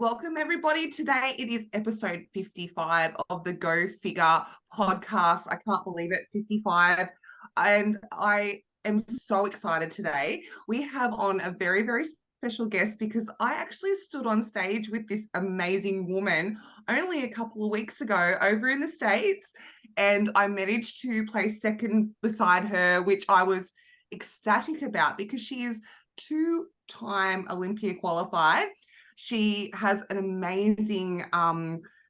Welcome everybody. Today it is episode 55 of the Go Figure podcast. I can't believe it, 55. And I am so excited today. We have on a very, very special guest because I actually stood on stage with this amazing woman only a couple of weeks ago over in the States, and I managed to place second beside her, which I was ecstatic about because she is two-time Olympia qualified. She has an amazing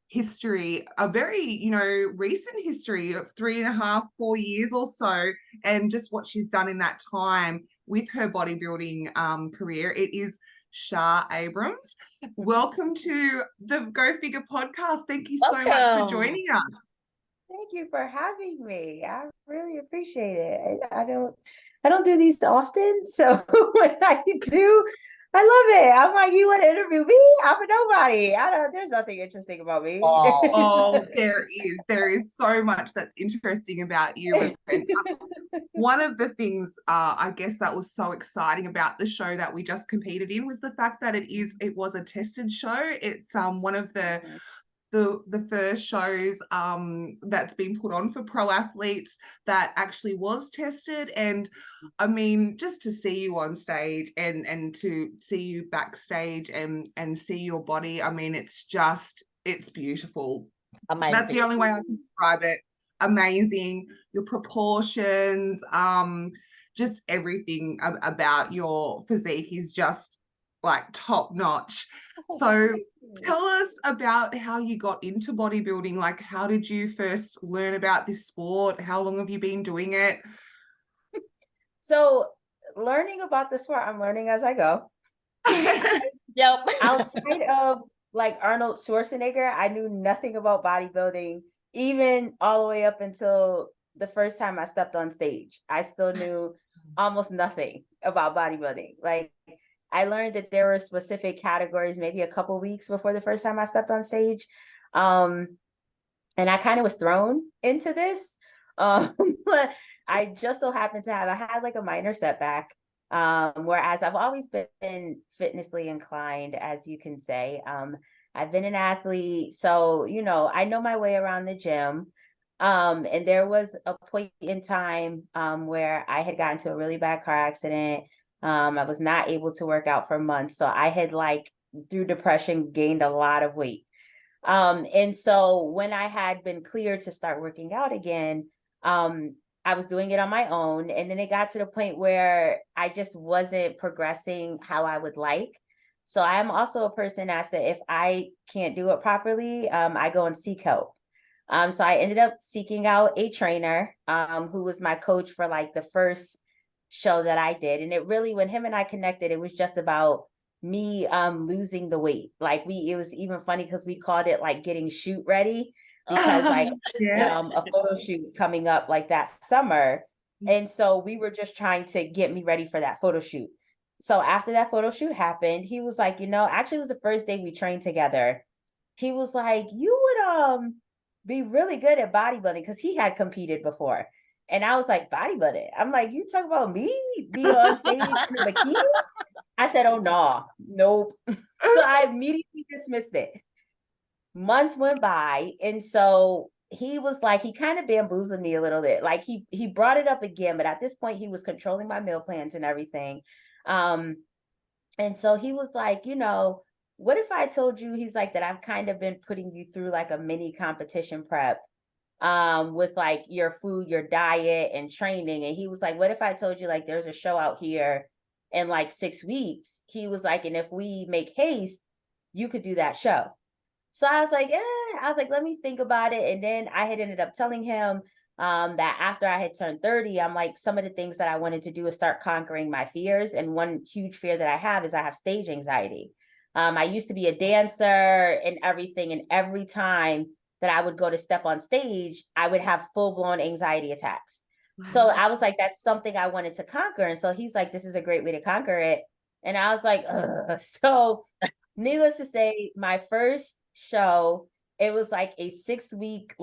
history, a very, recent history of 3.5, 4 years or so, and just what she's done in that time with her bodybuilding career. It is Shanice Abrams. Welcome to the Go Figure podcast. Thank you so much for joining us. Thank you for having me. I really appreciate it. I don't do these often, so when I do, I love it. I'm like, you want to interview me? I'm a nobody. There's nothing interesting about me. Oh, there is so much that's interesting about you. And one of the things I guess that was so exciting about the show that we just competed in was the fact that it was a tested show. It's one of the first shows that's been put on for pro athletes that actually was tested. And I mean, just to see you on stage and to see you backstage and see your body, I mean, it's beautiful. Amazing. That's the only way I can describe it. Amazing. Your proportions, just everything about your physique is just like top notch. So tell us about how you got into bodybuilding. Like, how did you first learn about this sport? How long have you been doing it? So learning about the sport, I'm learning as I go. Yep. Outside of like Arnold Schwarzenegger, I knew nothing about bodybuilding, even all the way up until the first time I stepped on stage. I still knew almost nothing about bodybuilding. Like, I learned that there were specific categories maybe a couple weeks before the first time I stepped on stage. And I kind of was thrown into this. But I just so happened to I had like a minor setback. Whereas I've always been fitnessly inclined, as you can say. I've been an athlete, so, I know my way around the gym. And there was a point in time where I had gotten into a really bad car accident. I was not able to work out for months. So I had through depression, gained a lot of weight. And so when I had been cleared to start working out again, I was doing it on my own. And then it got to the point where I just wasn't progressing how I would like. So I'm also a person that said, if I can't do it properly, I go and seek help. So I ended up seeking out a trainer who was my coach for the first show that I did. And it really, when him and I connected, it was just about me losing the weight. It was even funny because we called it getting shoot ready, because a photo shoot coming up that summer. And so we were just trying to get me ready for that photo shoot. So after that photo shoot happened, he was like, actually it was the first day we trained together. He was like, you would be really good at bodybuilding, because he had competed before. And I was like, bodybuilding? I'm like, you talk about me being on stage in a bikini? I said, oh, no, nope. So I immediately dismissed it. Months went by. And so he was he kind of bamboozled me a little bit. He brought it up again, but at this point he was controlling my meal plans and everything. And so he was like, what if I told you, he's like, that I've kind of been putting you through a mini competition prep with your food, your diet, and training. And he was like, what if I told you there's a show out here in 6 weeks? He was like, and if we make haste, you could do that show. So I was like, let me think about it. And then I had ended up telling him that after I had turned 30, I'm like, some of the things that I wanted to do is start conquering my fears. And one huge fear that I have is I have stage anxiety. I used to be a dancer and everything. And every time that I would go to step on stage, I would have full-blown anxiety attacks. Wow. So I was like, that's something I wanted to conquer. And so he's like, this is a great way to conquer it. And I was like, ugh. So needless to say, my first show, it was a 6-week,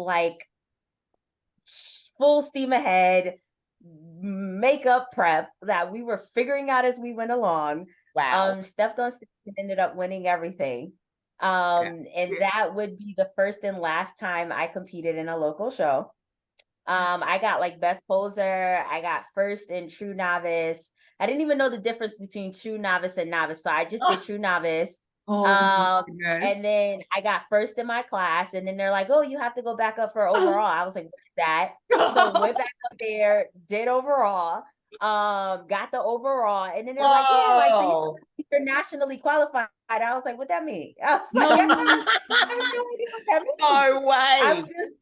full steam ahead makeup prep that we were figuring out as we went along. Wow. Stepped on stage and ended up winning everything. And that would be the first and last time I competed in a local show. I got like best poser. I got first in true novice. I didn't even know the difference between true novice and novice, so I just did true novice. And then I got first in my class, and then they're like, "Oh, you have to go back up for overall." I was like, "What is that?" So went back up there, did overall, got the overall, and then they're like, "Yeah, like so you're nationally qualified." I was like, "What that mean?" I was like, "I have no idea what that means." No way. I'm just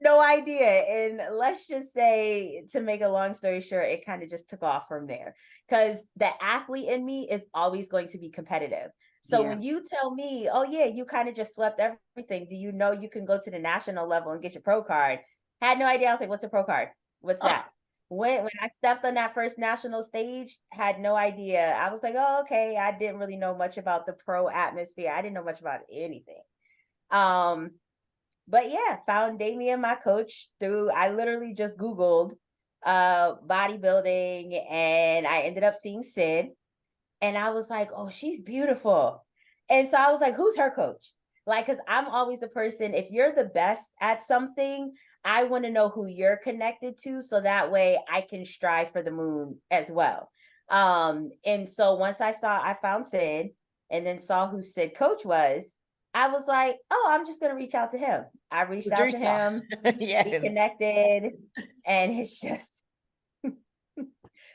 no idea. And let's just say, to make a long story short, it kind of just took off from there, because the athlete in me is always going to be competitive. So when you tell me, oh yeah, you kind of just swept everything, do you know you can go to the national level and get your pro card? Had no idea. I was like, what's a pro card? What's that? When I stepped on that first national stage, had no idea. I was like, oh, okay. I didn't really know much about the pro atmosphere. I didn't know much about anything. But yeah, found Damien, my coach, through, I literally just Googled bodybuilding, and I ended up seeing Sid, and I was like, oh, she's beautiful. And so I was like, who's her coach? Like, because I'm always the person, if you're the best at something, I want to know who you're connected to, so that way I can strive for the moon as well. And so once I found Sid, and then saw who Sid coach was, I was like, oh, I'm just going to reach out to him. I reached out to him. Yes. We connected, and it's just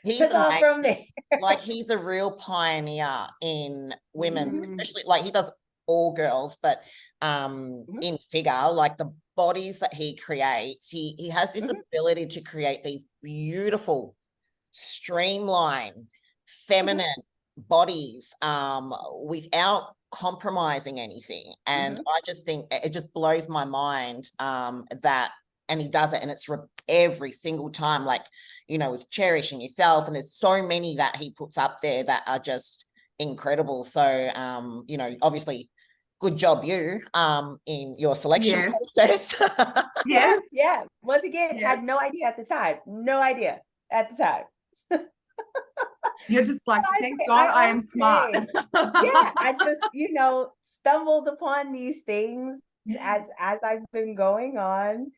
he's took off from there. Like, he's a real pioneer in women's, especially, like, he does all girls, but in figure, like the bodies that he creates, he has this ability to create these beautiful, streamlined, feminine bodies without compromising anything. And I just think it just blows my mind that, and he does it, and it's every single time, like, you know, with cherishing yourself, and there's so many that he puts up there that are just incredible. So you know, obviously good job you in your selection process. Yeah, once again, had no idea at the time. No idea at the time. You're just like, thank God I am smart. Yeah, I just, you know, stumbled upon these things as I've been going on.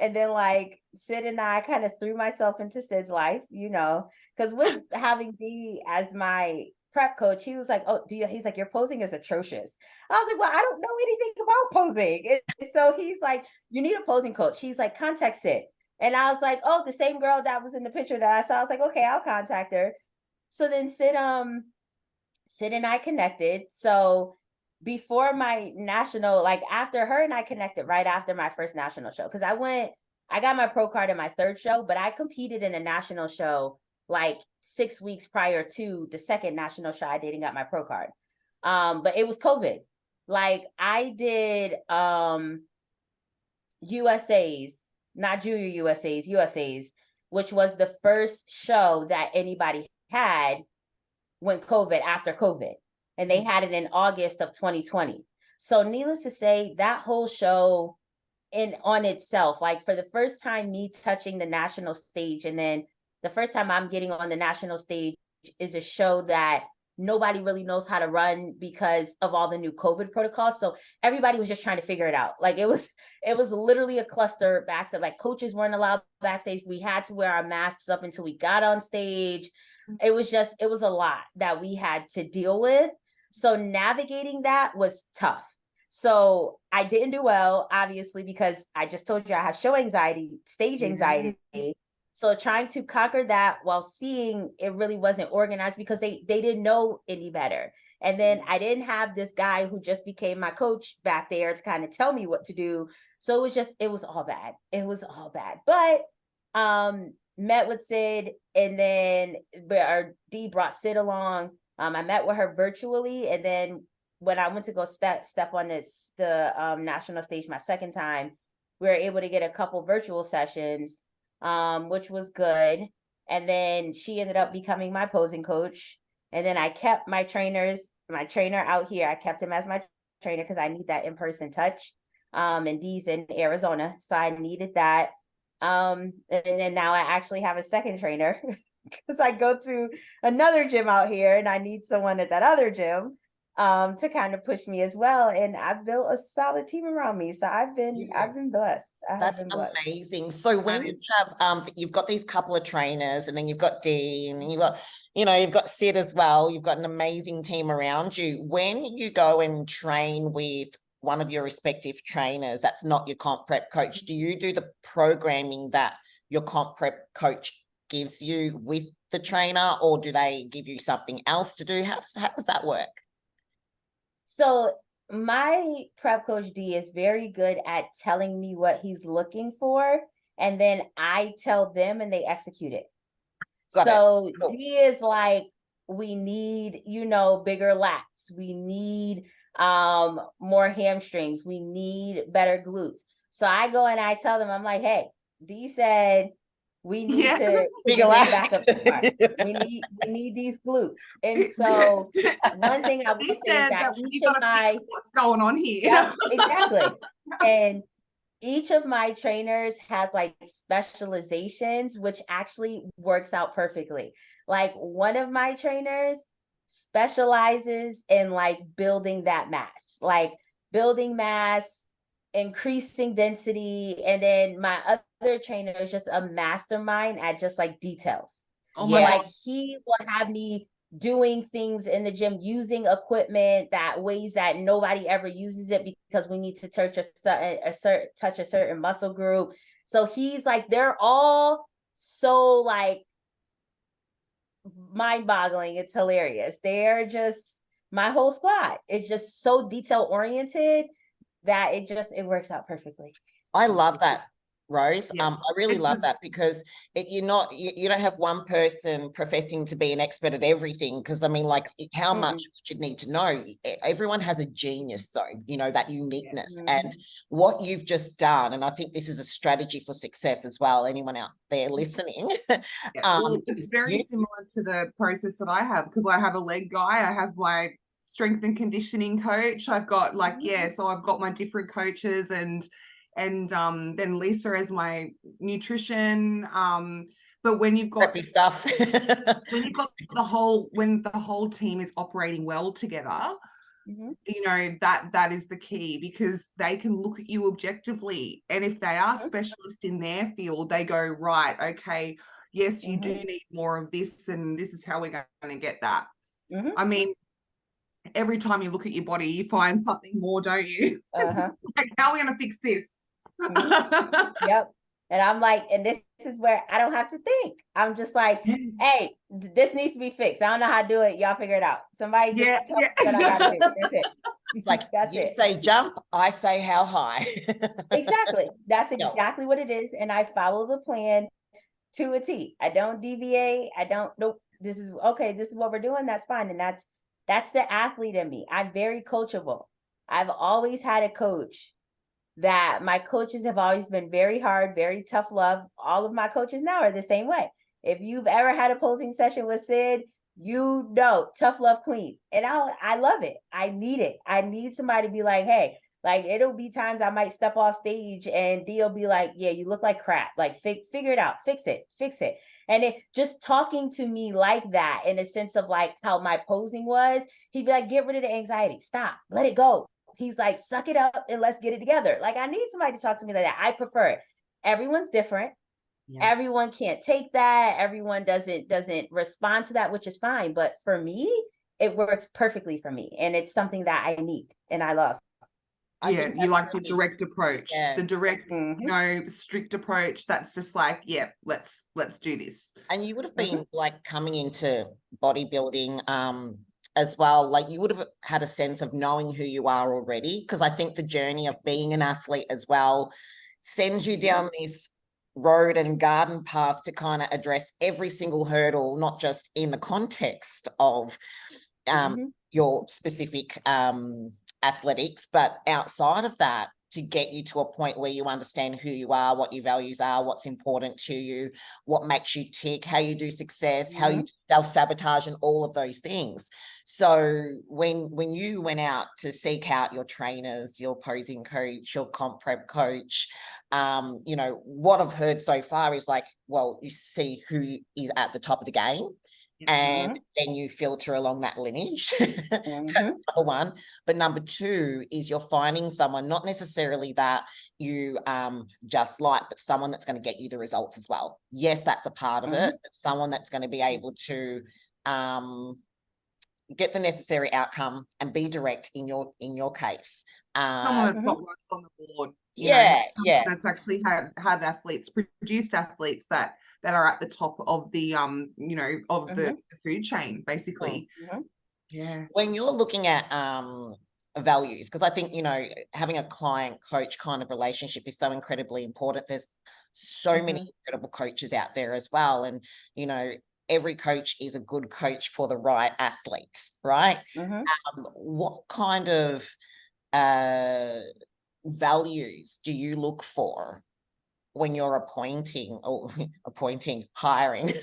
And then like Sid and I kind of threw myself into Sid's life, you know, because with having me as my prep coach, he was like, oh, he's like, your posing is atrocious. I was like, well, I don't know anything about posing. And so he's like, you need a posing coach. He's like, contact Sid. And I was like, oh, the same girl that was in the picture that I saw. I was like, okay, I'll contact her. So then Sid and I connected. So before my national, like after her and I connected right after my first national show, because I got my pro card in my third show, but I competed in a national show like 6 weeks prior to the second national show I did and got my pro card. But it was COVID. Like I did USA's, not junior USA's, which was the first show that anybody had when after COVID, and they had it in August of 2020. So needless to say, that whole show on itself, like for the first time me touching the national stage, and then the first time I'm getting on the national stage is a show that nobody really knows how to run because of all the new COVID protocols. So everybody was just trying to figure it out. Like it was literally a cluster backstage. Like coaches weren't allowed backstage. We had to wear our masks up until we got on stage. It was a lot that we had to deal with. So navigating that was tough. So I didn't do well, obviously, because I just told you I have show anxiety, stage anxiety. So trying to conquer that while seeing it really wasn't organized because they didn't know any better. And then I didn't have this guy who just became my coach back there to kind of tell me what to do. So it was all bad. It was all bad. But met with Sid, and then our D brought Sid along. I met with her virtually, and then when I went to go step on the national stage my second time, we were able to get a couple virtual sessions, which was good. And then she ended up becoming my posing coach. And then I kept my trainer out here. I kept him as my trainer because I need that in-person touch. And Dee's in Arizona, so I needed that. And then now I actually have a second trainer because I go to another gym out here and I need someone at that other gym. to kind of push me as well. And I've built a solid team around me. So I've been blessed. That's amazing. So when you have you've got these couple of trainers, and then you've got Dean, and you've got Sid as well. You've got an amazing team around you. When you go and train with one of your respective trainers that's not your comp prep coach, do you do the programming that your comp prep coach gives you with the trainer, or do they give you something else to do? How does that work? So my prep coach D is very good at telling me what he's looking for, and then I tell them and they execute it. Cool. D is like, we need, bigger lats. We need more hamstrings. We need better glutes. So I go and I tell them, I'm like, hey, D said we need to bigger lats. Back up we need these glutes. And so one thing I will say is that each of my what's going on here. Yeah, exactly. And each of my trainers has like specializations, which actually works out perfectly. Like one of my trainers specializes in like building that mass, increasing density. And then my other trainer is just a mastermind at just like details. Like he will have me doing things in the gym using equipment that ways that nobody ever uses it, because we need to touch a certain muscle group. So he's like, they're all so like mind-boggling. It's hilarious. They're just, my whole squad is just so detail oriented that it works out perfectly. I love that, Rose. I really love that, because you don't have one person professing to be an expert at everything, because I mean, like, how much would you need to know? Everyone has a genius zone, that uniqueness. And what you've just done, and I think this is a strategy for success as well, anyone out there listening. It's very similar to the process that I have, because I have a leg guy, I have my strength and conditioning coach, I've got so I've got my different coaches, and then Lisa as my nutrition. But when you've got stuff, when you've got when the whole team is operating well together, that is the key, because they can look at you objectively, and if they are specialists in their field, they go, right, okay, yes, you do need more of this, and this is how we're going to get that. I mean, every time you look at your body, you find something more, don't you? Like, how are we going to fix this? Yep. And I'm like, and this is where I don't have to think. I'm just like, hey, this needs to be fixed. I don't know how to do it. Y'all figure it out. Somebody just tell me what I gotta do. That's it. It's like, you say jump, I say how high. Exactly. That's exactly what it is. And I follow the plan to a T. I don't deviate. I don't, nope. This is okay. This is what we're doing. That's fine. And that's the athlete in me. I'm very coachable. I've always had a coach that my coaches have always been very hard, very tough love. All of my coaches now are the same way. If you've ever had a posing session with Sid, tough love queen. And I love it. I need it. I need somebody to be like, hey, like, it'll be times I might step off stage and Dee will be like, yeah, you look like crap. Like, figure it out, fix it. And it just talking to me like that, in a sense of like how my posing was, he'd be like, get rid of the anxiety. Stop, let it go. He's like, suck it up and let's get it together. Like, I need somebody to talk to me like that. I prefer it. Everyone's different. Yeah. Everyone can't take that. Everyone doesn't respond to that, which is fine. But for me, it works perfectly for me. And it's something that I need and I love. You like the direct approach, the direct, strict approach. That's just like, let's do this. And you would have been like coming into bodybuilding, as well, like you would have had a sense of knowing who you are already, because I think the journey of being an athlete as well sends you down this road and garden path to kind of address every single hurdle, not just in the context of your specific athletics, but outside of that, to get you to a point where you understand who you are, what your values are, what's important to you, what makes you tick, how you do success, how you self-sabotage, and all of those things. So when you went out to seek out your trainers, your posing coach, your comp prep coach, what I've heard so far is like, well, you see who is at the top of the game, and then you filter along that lineage. That's number one. But number two is you're finding someone, not necessarily that you just like, but someone that's going to get you the results as well. Yes, that's a part of it, but someone that's going to be able to get the necessary outcome and be direct in your case. Someone that's got runs on the board. That's actually had athletes, produced athletes that are at the top of the the food chain, basically. Yeah. When you're looking at values, because I think having a client coach kind of relationship is so incredibly important. There's so many incredible coaches out there as well, and every coach is a good coach for the right athletes, right? What kind of values do you look for when you're hiring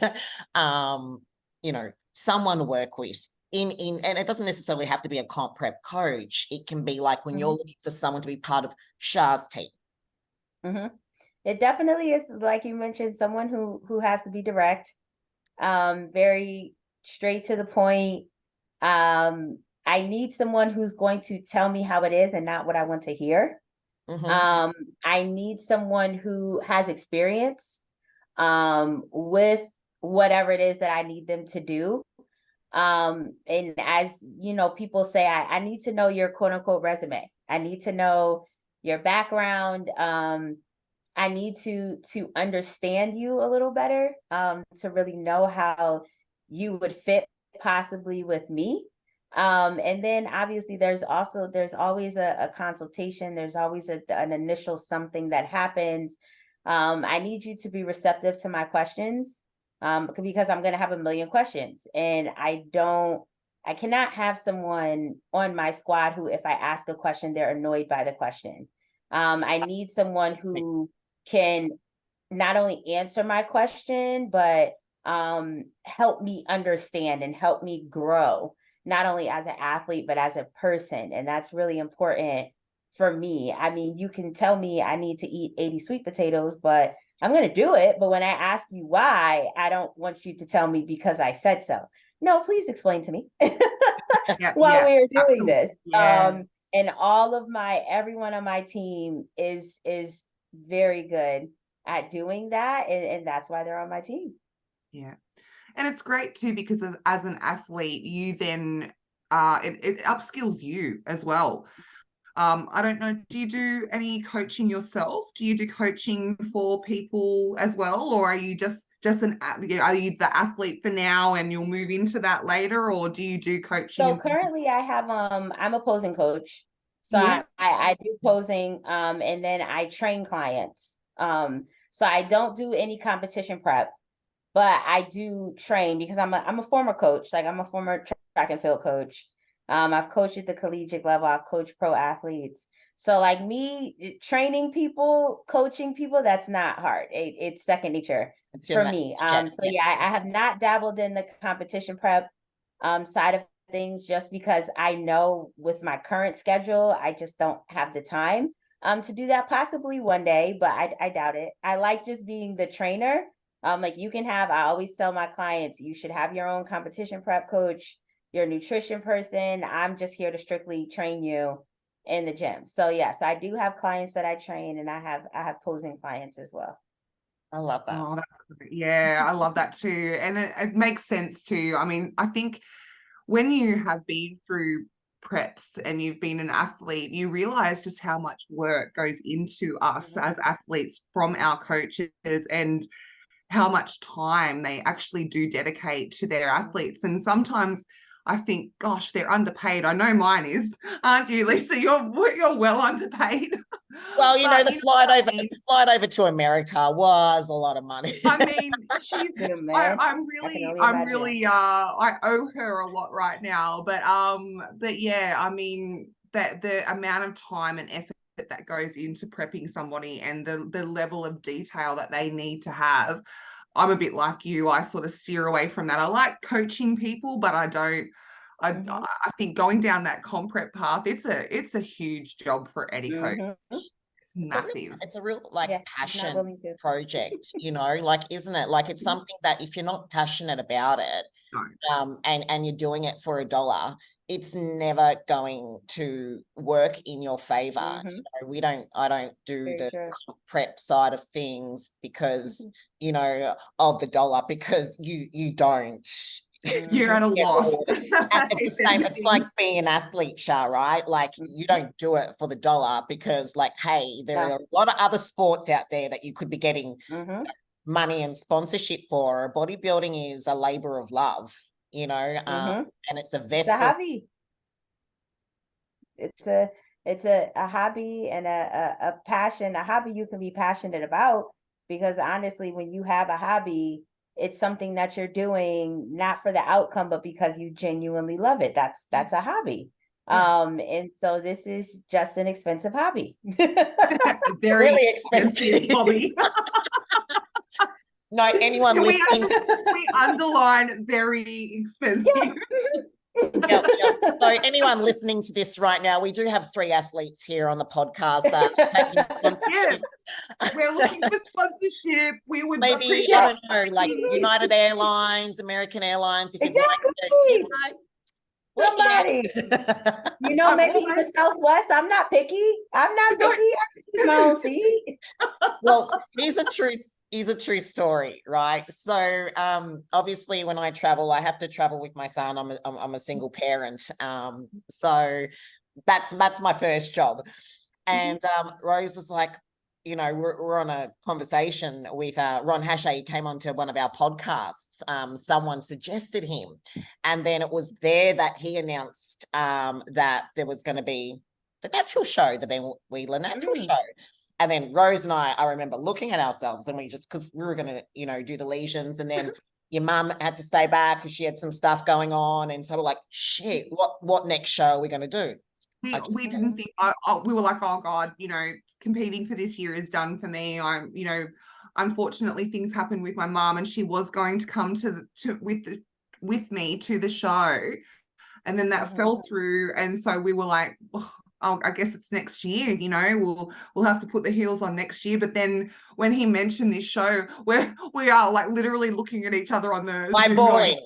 someone to work with and it doesn't necessarily have to be a comp prep coach. It can be like when you're looking for someone to be part of Shah's team. It definitely is, like you mentioned, someone who has to be direct, very straight to the point. I need someone who's going to tell me how it is and not what I want to hear. I need someone who has experience with whatever it is that I need them to do. And as people say, I need to know your quote unquote resume. I need to know your background. I need to understand you a little better, to really know how you would fit possibly with me. And then obviously there's always a consultation. There's always an initial something that happens. I need you to be receptive to my questions, because I'm going to have a million questions, and I cannot have someone on my squad who, if I ask a question, they're annoyed by the question. I need someone who can not only answer my question, but help me understand and help me grow, not only as an athlete, but as a person. And that's really important for me. I mean, you can tell me I need to eat 80 sweet potatoes, but I'm going to do it. But when I ask you why, I don't want you to tell me because I said so. No, please explain to me while we're doing this. And everyone on my team is very good at doing that. And that's why they're on my team. Yeah. And it's great too, because as an athlete, you then it upskills you as well. I don't know, do you do any coaching yourself? Do you do coaching for people as well, or are you just are you the athlete for now and you'll move into that later, or do you do coaching? So currently I have I'm a posing coach. So I do posing, and then I train clients. So I don't do any competition prep, but I do train because I'm a former coach. Like, I'm a former track and field coach. I've coached at the collegiate level. I've coached pro athletes. So like me training people, coaching people, that's not hard. It's second nature for me. I have not dabbled in the competition prep side of things, just because I know with my current schedule, I just don't have the time to do that. Possibly one day, but I doubt it. I like just being the trainer. Like, I always tell my clients, you should have your own competition prep coach, your nutrition person. I'm just here to strictly train you in the gym. So yes, I do have clients that I train, and I have posing clients as well. I love that. Oh, that's great. Yeah, I love that too. And it makes sense too. I mean, I think when you have been through preps and you've been an athlete, you realize just how much work goes into us as athletes from our coaches, and how much time they actually do dedicate to their athletes. And sometimes I think, gosh, they're underpaid. I know mine is, aren't you, Lisa? You're well underpaid. Well, the flight over to America was a lot of money. I mean, I owe her a lot right now. But yeah, I mean, that the amount of time and effort that goes into prepping somebody, and the level of detail that they need to have. I'm a bit like you. I sort of steer away from that. I like coaching people, but I don't. I think going down that comp prep path, it's a huge job for any coach. It's massive. It's a real like Yeah, he's not passion willing to. project, you know, like, isn't it? Like, it's something that if you're not passionate about it, No. and you're doing it for $1, it's never going to work in your favor. You know, I don't do Very the true. prep side of things because, you know, of the dollar, because you don't. You're at a loss. It's the same. It's like being an athlete, Shah, right? Like, you don't do it for the dollar because, like, hey, there are a lot of other sports out there that you could be getting money and sponsorship for. Bodybuilding is a labor of love, you know, and it's a vessel. It's a hobby. It's a hobby and a passion, a hobby you can be passionate about, because honestly, when you have a hobby, it's something that you're doing not for the outcome, but because you genuinely love it. That's a hobby. And so this is just an expensive hobby. Very really expensive hobby. No, anyone listening, we underline very expensive. Yep. So anyone listening to this right now, we do have 3 athletes here on the podcast that are taking sponsorship. We're looking for sponsorship. We would maybe, I don't know, like United Airlines, American Airlines, if you'd like to, you know, somebody, you know, maybe even Southwest. I'm not picky. I'm not picky. I can use my own seat. Well, here's a true story, right? So, obviously, when I travel, I have to travel with my son. I'm a single parent, so that's my first job. And Rose was like, you know, we're on a conversation with Ron Hashay. He came onto one of our podcasts. Someone suggested him, and then it was there that he announced that there was going to be the natural show, the Ben Wheeler natural show. And then Rose and I remember looking at ourselves, and we just, because we were going to, you know, do the lesions, and then your mum had to stay back because she had some stuff going on, and so we're like, shit, what next show are we going to do? We didn't think, we were like, oh God, you know, competing for this year is done for me. I'm, you know, unfortunately things happened with my mum, and she was going to come with me to the show, and then that fell through. And so we were like, oh, I guess it's next year, you know, we'll have to put the heels on next year. But then when he mentioned this show, we are like literally looking at each other on the eyeballing.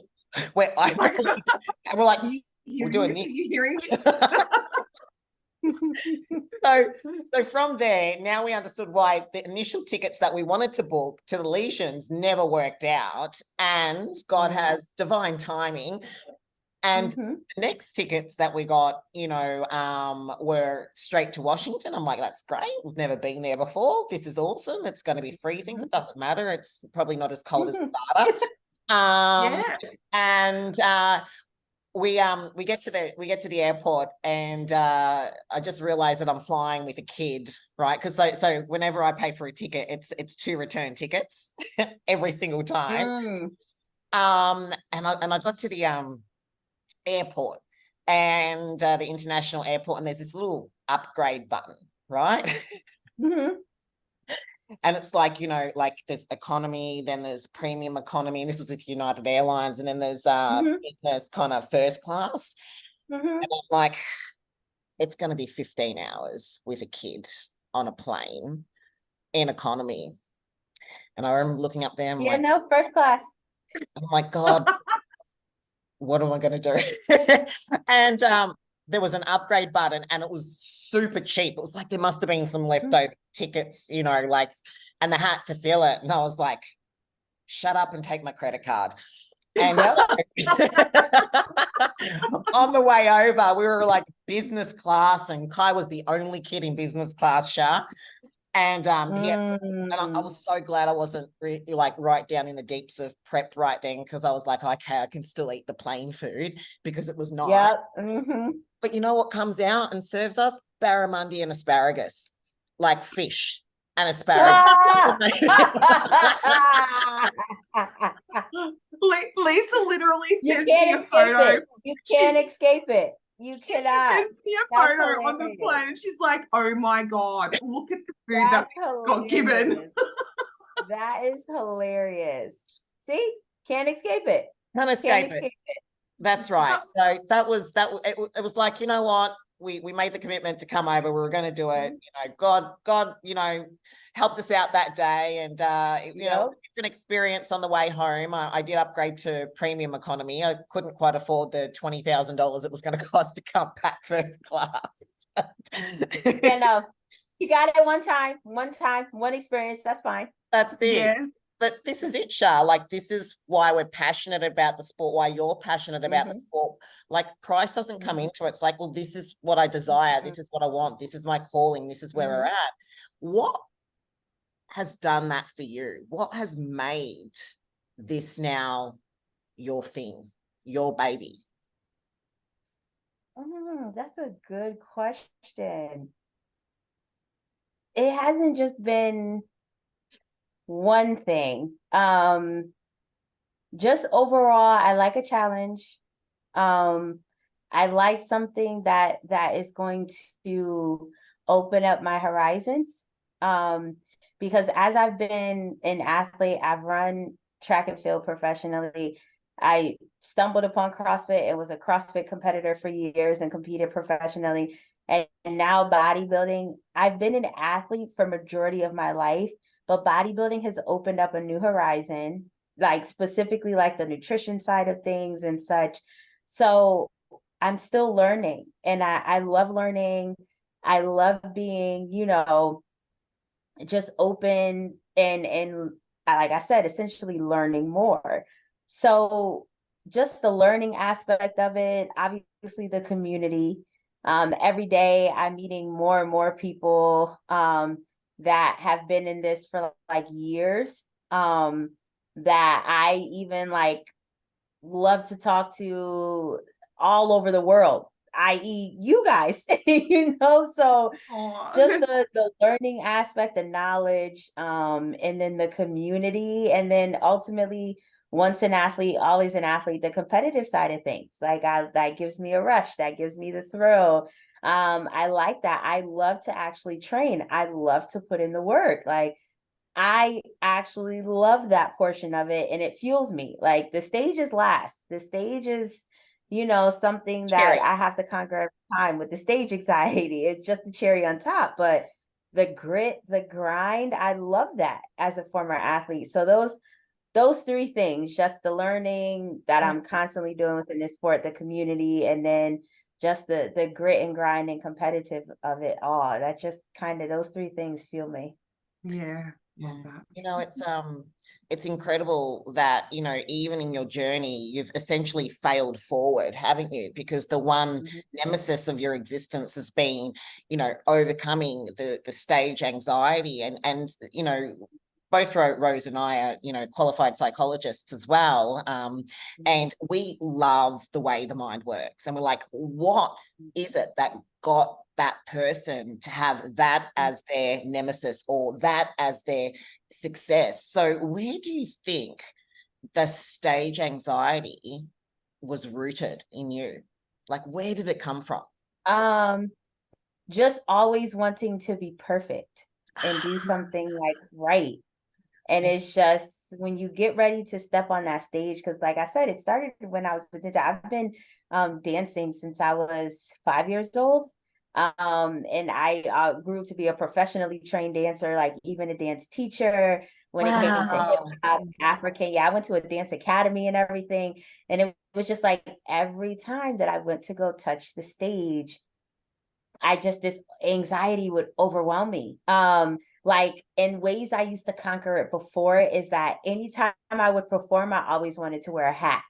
We're eyeballing. And we're like, we're doing this. You hearing this? So from there, now we understood why the initial tickets that we wanted to book to the lesions never worked out, and God has divine timing. And the next tickets that we got, you know, were straight to Washington. I'm like, that's great. We've never been there before. This is awesome. It's going to be freezing. It doesn't matter. It's probably not as cold as Nevada. And we get to the airport, and I just realized that I'm flying with a kid, right? Because so whenever I pay for a ticket, it's 2 return tickets every single time. And I got to the airport, and the international airport, and there's this little upgrade button, right? And it's like, you know, like there's economy, then there's premium economy, and this is with United Airlines, and then there's business kind of first class. And I'm like, it's going to be 15 hours with a kid on a plane in economy. And I remember looking up there, and no, first class. I'm like, God, what am I going to do? And there was an upgrade button, and it was super cheap. It was like there must have been some leftover tickets, you know, like, and they had to fill it. And I was like, shut up and take my credit card. And on the way over, we were like business class, and Kai was the only kid in business class, Shah. And and I was so glad I wasn't like right down in the deeps of prep right then, because I was like, okay, I can still eat the plain food because it was nice. But you know what comes out and serves us? Barramundi and asparagus, like fish and asparagus. Lisa literally sent me a photo. You can't escape it. You cannot. She sent me a photo on the plane, and she's like, oh my God, look at the food that got given. That is hilarious. See? Can't escape it. Can't escape it. That's right. So that was it was like, you know what? we made the commitment to come over. We were going to do it. God, helped us out that day, and it was a different experience on the way home. I did upgrade to premium economy. I couldn't quite afford the $20,000 it was going to cost to come back first class. You got it one time, one experience. That's fine. That's it. Yes. But this is it, Shah. Like, this is why we're passionate about the sport, why you're passionate about the sport. Like, price doesn't come into it. It's like, well, this is what I desire. This is what I want. This is my calling. This is where we're at. What has done that for you? What has made this now your thing, your baby? That's a good question. It hasn't just been one thing. Just overall, I like a challenge. I like something that is going to open up my horizons. Because as I've been an athlete, I've run track and field professionally. I stumbled upon CrossFit and was a CrossFit competitor for years and competed professionally. And now bodybuilding, I've been an athlete for majority of my life, but bodybuilding has opened up a new horizon, like specifically like the nutrition side of things and such. So I'm still learning, and I love learning. I love being, just open and like I said, essentially learning more. So just the learning aspect of it, obviously the community. Every day I'm meeting more and more people that have been in this for like years, that I even like love to talk to all over the world, i.e. you guys, so just the learning aspect, the knowledge, and then the community, and then ultimately, once an athlete, always an athlete, the competitive side of things, like that gives me a rush, that gives me the thrill. I like that. I love to actually train. I love to put in the work. Like, I actually love that portion of it, and it fuels me. Like, the stage is last. The stage is, something that I have to conquer every time with the stage anxiety. It's just the cherry on top, but the grit, the grind, I love that as a former athlete. So those three things, just the learning that I'm constantly doing within this sport, the community, and then just the grit and grind and competitive of it all. That just kind of, those three things fuel me. Yeah. Love that. It's incredible that, even in your journey, you've essentially failed forward, haven't you? Because the one nemesis of your existence has been, overcoming the stage anxiety, and both Rose and I are, qualified psychologists as well. And we love the way the mind works. And we're like, what is it that got that person to have that as their nemesis or that as their success? So where do you think the stage anxiety was rooted in you? Like, where did it come from? Just always wanting to be perfect and do something like right. And it's just, when you get ready to step on that stage, because like I said, it started when I was a teenager. I've been dancing since I was 5 years old. And I grew to be a professionally trained dancer, like even a dance teacher when it came to hip-hop, African. Yeah, I went to a dance academy and everything. And it was just like, every time that I went to go touch the stage, this anxiety would overwhelm me. Like, in ways I used to conquer it before is that anytime I would perform, I always wanted to wear a hat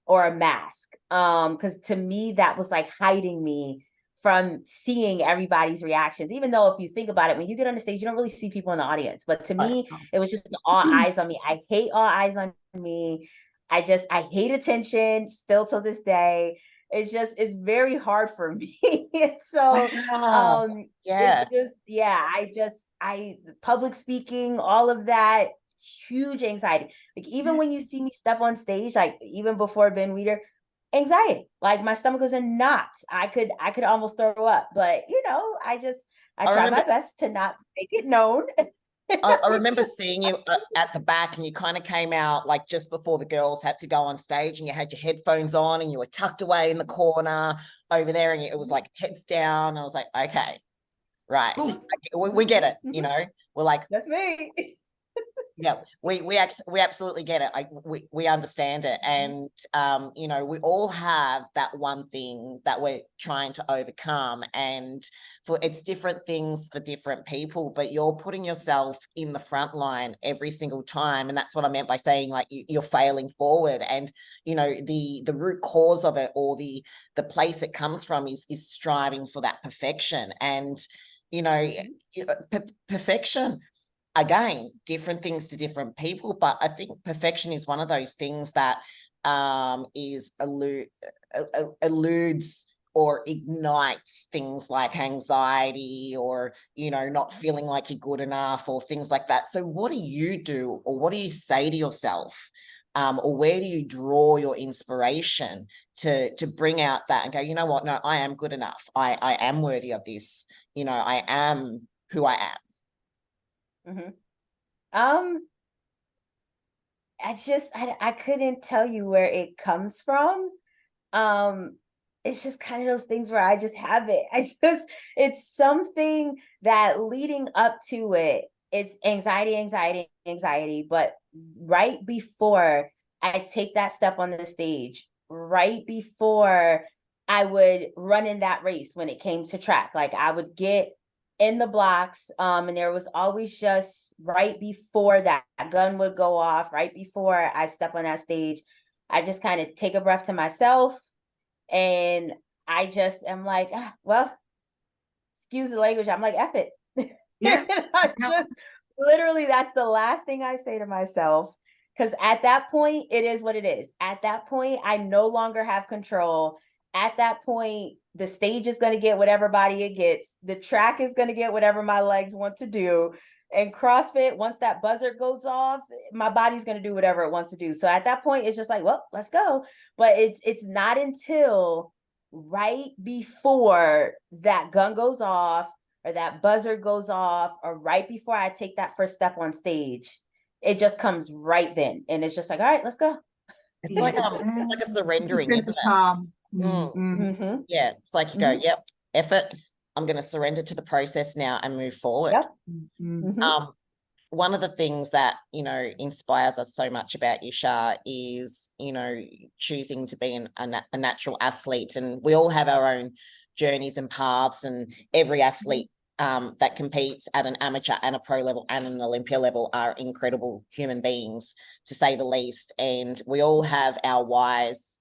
or a mask. Because to me, that was like hiding me from seeing everybody's reactions. Even though if you think about it, when you get on the stage, you don't really see people in the audience. But to me, it was just all eyes on me. I hate all eyes on me. I hate attention still till this day. It's very hard for me. So public speaking, all of that, huge anxiety. Like, even when you see me step on stage, like even before Ben Weider, anxiety, like my stomach was in knots. I could almost throw up, but I try my best to not make it known. I remember seeing you at the back, and you kind of came out like just before the girls had to go on stage, and you had your headphones on and you were tucked away in the corner over there, and it was like heads down. I was like, okay, right. We get it, you know, we're like, that's me. yeah, we absolutely get it. We understand it. And you know, we all have that one thing that we're trying to overcome, and it's different things for different people, but you're putting yourself in the front line every single time. And that's what I meant by saying, like, you're failing forward. And you know, the root cause of it, or the place it comes from, is striving for that perfection. And you know, perfection, again, different things to different people, but I think perfection is one of those things that eludes or ignites things like anxiety, or you know, not feeling like you're good enough, or things like that. So what do you do, or what do you say to yourself, or where do you draw your inspiration to bring out that and go, you know what, no, I am good enough, I am worthy of this, you know, I am who I am? I couldn't tell you where it comes from. It's just kind of those things where I just have it. It's something that leading up to it, it's anxiety. But right before I take that step on the stage, right before I would run in that race, when it came to track, like I would get in the blocks, and there was always just right before that gun would go off, right before I step on that stage, I just kind of take a breath to myself, and I just am like, well, excuse the language, I'm like, F it. Yeah. Just literally, that's the last thing I say to myself, because at that point, it is what it is. At that point, I no longer have control. At that point, the stage is going to get whatever body it gets. The track is going to get whatever my legs want to do. And CrossFit, once that buzzer goes off, my body's going to do whatever it wants to do. So at that point, it's just like, well, let's go. But it's not until right before that gun goes off, or that buzzer goes off, or right before I take that first step on stage, it just comes right then. And it's just like, all right, let's go. It's like a surrendering, sense isn't of it? calm. Yeah, it's like you go, yep, effort, I'm going to surrender to the process now and move forward. One of the things that, you know, inspires us so much about you, Shah, is, you know, choosing to be a natural athlete. And we all have our own journeys and paths, and every athlete that competes at an amateur and a pro level and an Olympia level are incredible human beings, to say the least. And we all have our whys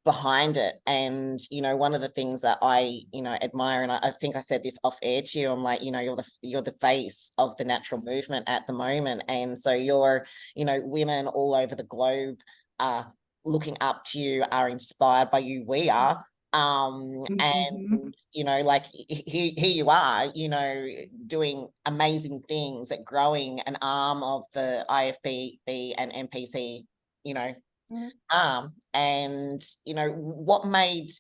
behind it. And you know, one of the things that I, you know, admire, and I think I said this off air to you, I'm like, you know, you're the face of the natural movement at the moment. And so you're, you know, women all over the globe are looking up to you, are inspired by you. We are. And you know, like here you are, you know, doing amazing things at growing an arm of the Ifbb and NPC, you know, and you know, what made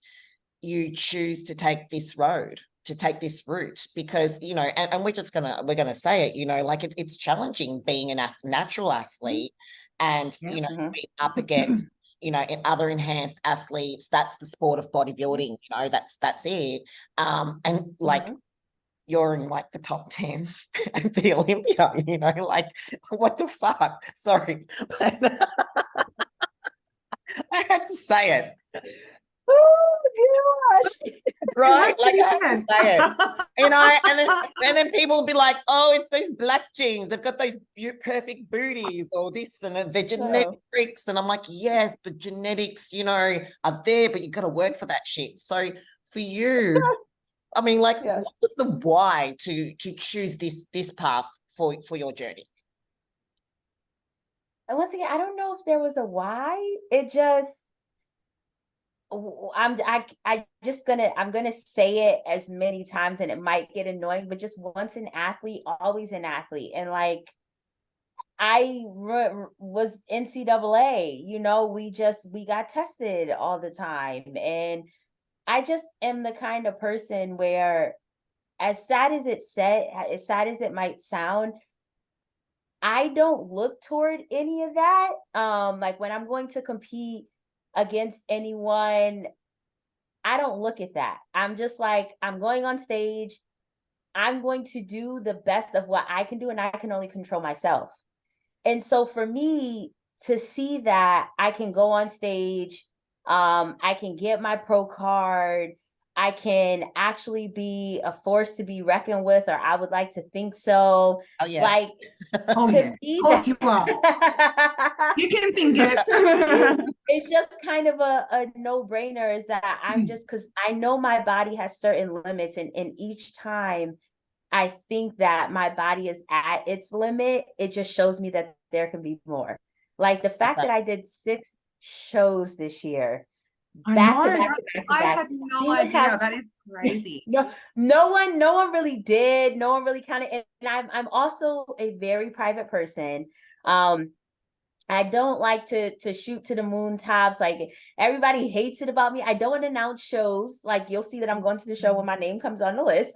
you choose to take this road, to take this route? Because you know, and we're gonna say it, you know, like it's challenging being a natural athlete, and you know, being up against, you know, in other enhanced athletes. That's the sport of bodybuilding, you know, that's it. And like you're in like the top 10 at the Olympia, you know, like what the fuck? Sorry. But I had to say it. Oh gosh. Right? Like I have to say it. You know, and then people will be like, oh, it's those black genes. They've got those perfect booties, or this, and they're genetic freaks. And I'm like, yes, but genetics, you know, are there, but you got to work for that shit. So for you, I mean, like, what was the why to choose this path for your journey? And once again, I don't know if there was a why. It just, I'm gonna say it as many times, and it might get annoying, but just once an athlete, always an athlete. And like, I was NCAA, you know, we got tested all the time. And I just am the kind of person where, as sad as it might sound, I don't look toward any of that. Like when I'm going to compete against anyone, I don't look at that. I'm just like, I'm going on stage. I'm going to do the best of what I can do, and I can only control myself. And so for me to see that I can go on stage, I can get my pro card, I can actually be a force to be reckoned with, or I would like to think so. Oh yeah. Like Oh, to yeah. me, Of course you are. that You can think it. it's just kind of a no-brainer, is that I'm just, because I know my body has certain limits, and each time I think that my body is at its limit, it just shows me that there can be more. Like the fact that I did 6 shows this year, I back to know. back to back to I back. had no Didn't idea. have- That is crazy. no one really did. No one really counted. And I'm also a very private person. I don't like to shoot to the moon tops. Like everybody hates it about me. I don't announce shows. Like you'll see that I'm going to the show when my name comes on the list.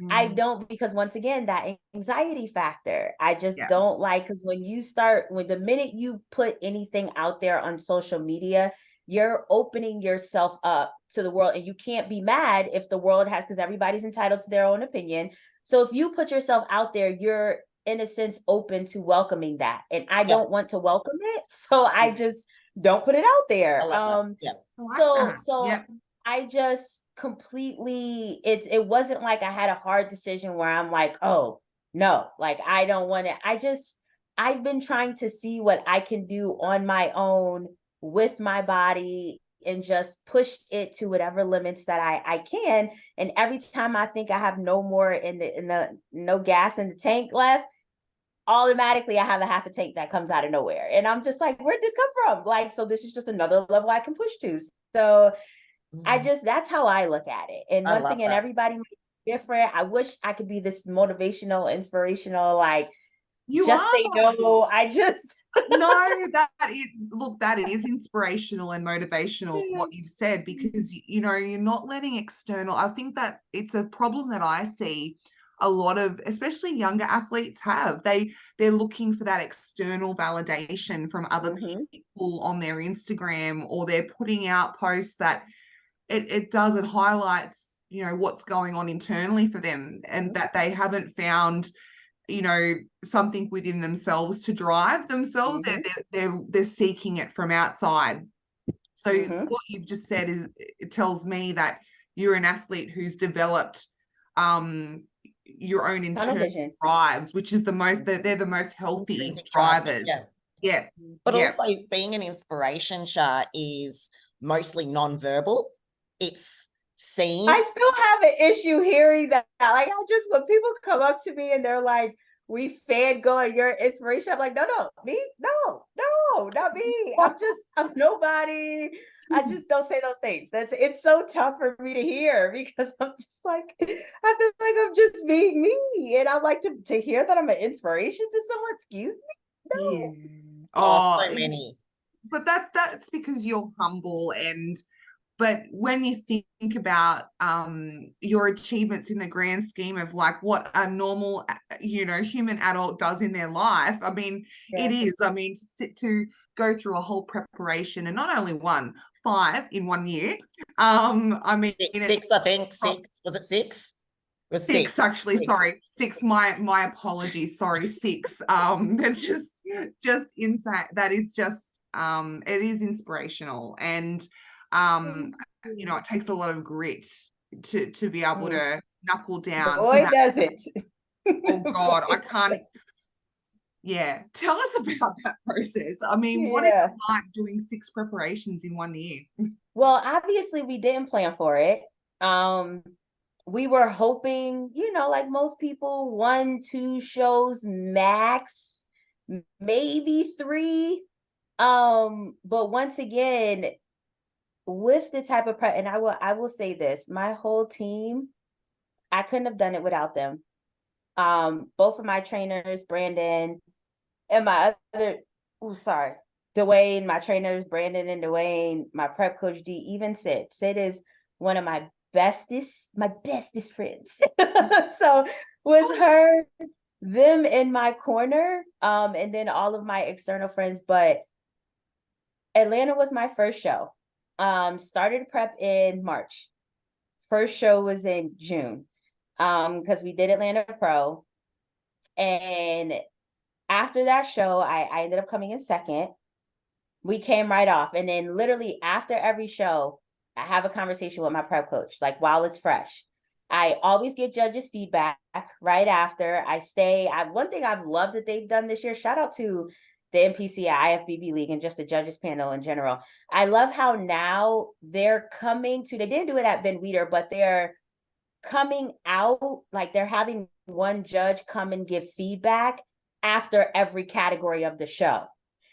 I don't, because once again, that anxiety factor, I just don't like, because when the minute you put anything out there on social media, you're opening yourself up to the world, and you can't be mad if the world has, because everybody's entitled to their own opinion. So if you put yourself out there, you're in a sense open to welcoming that. And I don't want to welcome it. So I just don't put it out there. I just completely, it wasn't like I had a hard decision where I'm like, oh no, like I don't want to. I've been trying to see what I can do on my own with my body, and just push it to whatever limits that I can. And every time I think I have no more in the no gas in the tank left, automatically I have a half a tank that comes out of nowhere. And I'm just like, where'd this come from? Like, so this is just another level I can push to. So that's how I look at it. And once again, everybody might be different. I wish I could be this motivational, inspirational, like, say no. No, that is inspirational and motivational, what you've said, because you're not letting external. I think that it's a problem that I see a lot of, especially younger athletes have. They're looking for that external validation from other people on their Instagram, or they're putting out posts that it highlights what's going on internally for them, and that they haven't found something within themselves to drive themselves. They're seeking it from outside. So what you've just said it tells me that you're an athlete who's developed your own internal drives, which is they're the most healthy drivers. But also being an inspiration, Shah, is mostly non-verbal. It's seen. I still have an issue hearing that. Like, when people come up to me and they're like, we fangirl your inspiration, I'm like, no, me, no, not me. I'm nobody. I just don't say those things. It's so tough for me to hear, because I'm just like, I feel like I'm just being me, and I like to hear that I'm an inspiration to someone. Excuse me, no. Yeah. So many. But that's because you're humble. But when you think about your achievements in the grand scheme of like what a normal, human adult does in their life, I mean, it is. I mean, to go through a whole preparation, and not only 5 in 1 year. I mean, 6, I think. 6. Was it 6? It was 6 actually. 6. Sorry, 6. My apologies. Sorry, 6. That's just insane. That is just it is inspirational. And it takes a lot of grit to be able to knuckle down. Boy, does it. Oh God, I can't. Yeah, tell us about that process. I mean, what is it like doing 6 preparations in 1 year? Well, obviously we didn't plan for it. We were hoping, like most people, 1, 2 shows max, maybe 3. But once again, with the type of prep, and I will say this, my whole team, I couldn't have done it without them. Both of my trainers, Brandon, and my other, Dwayne, my trainers, Brandon and Dwayne, my prep coach D, even Sid. Sid is one of my bestest friends. So with her, them in my corner, and then all of my external friends. But Atlanta was my first show. Started prep in March. First show was in June, because we did Atlanta Pro. And after that show, I ended up coming in second. We came right off. And then literally after every show, I have a conversation with my prep coach, like while it's fresh. I always get judges' feedback right after. One thing I've loved that they've done this year, shout out to the NPC, Ifbb League, and just the judges panel in general. I love how now they're coming to, they didn't do it at Ben Weider, but they're coming out, like they're having one judge come and give feedback after every category of the show.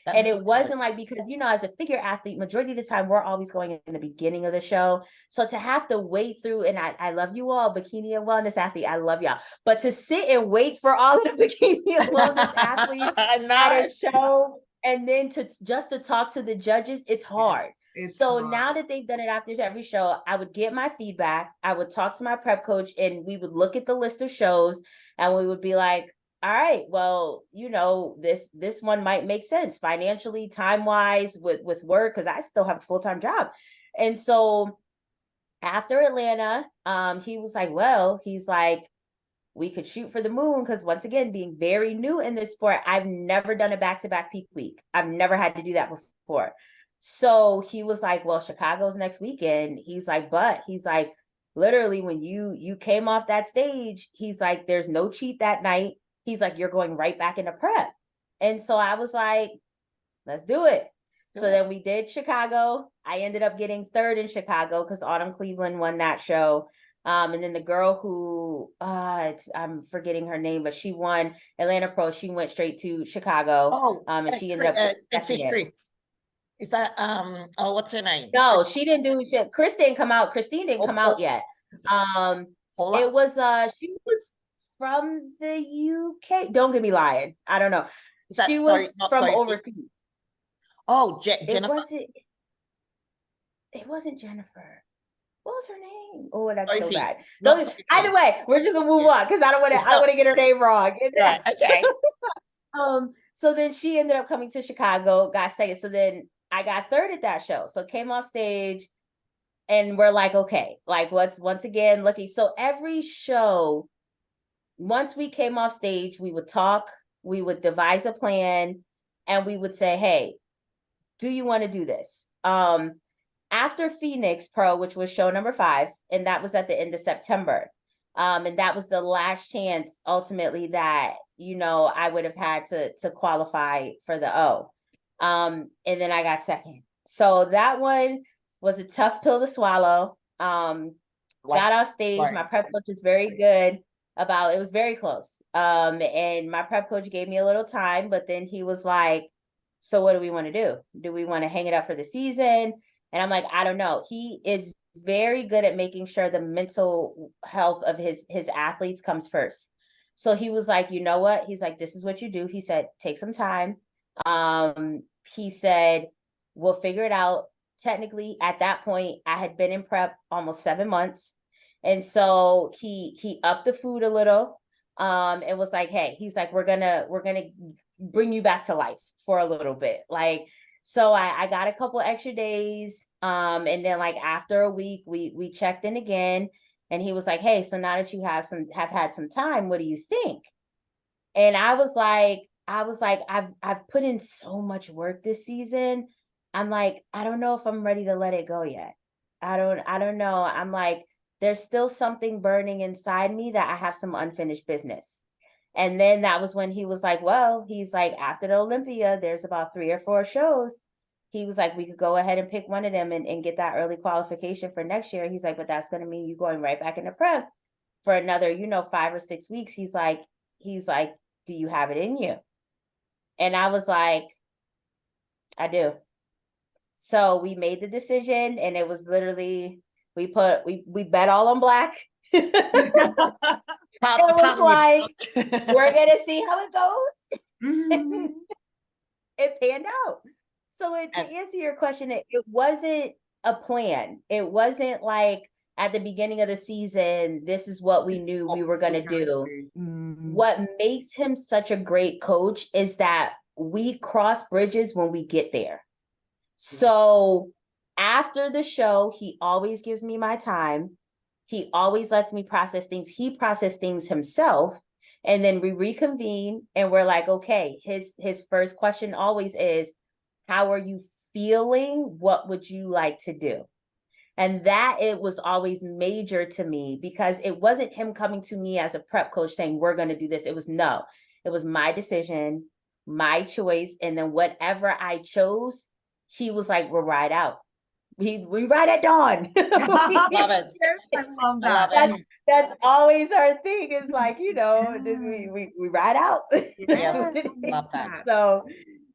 And it wasn't like, because, you know, as a figure athlete, majority of the time, we're always going in the beginning of the show. So to have to wait through, and I love you all, bikini and wellness athlete, I love y'all. But to sit and wait for all of the bikini and wellness athletes at a show, and then to talk to the judges, it's hard. Yes, so hard. Now that they've done it after every show, I would get my feedback. I would talk to my prep coach, and we would look at the list of shows, and we would be like, all right, well, you know, this one might make sense financially, time-wise, with work, because I still have a full-time job. And so after Atlanta, he was like, well, he's like, we could shoot for the moon, because once again, being very new in this sport, I've never done a back-to-back peak week. I've never had to do that before. So he was like, well, Chicago's next weekend. He's like, literally when you came off that stage, he's like, there's no cheat that night. He's like, you're going right back into prep. And so I was like, let's do it. So then we did Chicago. I ended up getting third in Chicago because Autumn Cleveland won that show. And then the girl who, I'm forgetting her name, but she won Atlanta Pro. She went straight to Chicago. And she ended up Chris. Is that, what's her name? No, she didn't do shit. Chris didn't come out. Christine didn't come out yet. It was, she was from the UK. Don't get me lying. I don't know. She was from overseas. Oh, Jennifer. It wasn't Jennifer. What was her name? Oh, that's Sophie. So bad. Either way, we're just gonna move on, because I don't want to get her name wrong. Right, okay. So then she ended up coming to Chicago, got second. So then I got third at that show. So came off stage, and we're like, okay, like what's once again looking. So every show, once we came off stage, we would talk, we would devise a plan, and we would say, hey, do you want to do this? After Phoenix Pro, which was show number 5, and that was at the end of September. And that was the last chance ultimately that, you know, I would have had to qualify for the O. And then I got second. So that one was a tough pill to swallow. Got off stage. My prep coach was very good about it. Was very close. And my prep coach gave me a little time, but then he was like, so what do we want to do? Do we want to hang it up for the season? And I'm like, I don't know. He is very good at making sure the mental health of his athletes comes first. So he was like, you know what? He's like, this is what you do. He said, take some time. He said, we'll figure it out. Technically, at that point, I had been in prep almost 7 months. And so he upped the food a little. And was like, hey, he's like, we're gonna bring you back to life for a little bit. Like, so I got a couple extra days. And then like after a week, we checked in again, and he was like, hey, so now that you have had some time, what do you think? And I was like, I've put in so much work this season. I'm like, I don't know if I'm ready to let it go yet. I don't know. I'm like, there's still something burning inside me that I have some unfinished business. And then that was when he was like, well, he's like, after the Olympia, there's about 3 or 4 shows. He was like, we could go ahead and pick one of them and get that early qualification for next year. He's like, but that's going to mean you going right back into prep for another, 5 or 6 weeks. He's like, do you have it in you? And I was like, I do. So we made the decision, and it was literally, we bet all on black. It was like, we're going to see how it goes. Mm-hmm. It panned out. So to answer your question, it wasn't a plan. It wasn't like, at the beginning of the season, this is what we knew we were going to do. What makes him such a great coach is that we cross bridges when we get there. So after the show, he always gives me my time. He always lets me process things. He processed things himself. And then we reconvene and we're like, okay, his first question always is, how are you feeling? What would you like to do? And that it was always major to me, because it wasn't him coming to me as a prep coach saying, we're going to do this. It was my decision, my choice. And then whatever I chose, he was like, we'll ride out. We ride at dawn. Love it. I love that. That's always our thing. It's like, we ride out. Yeah, love that. So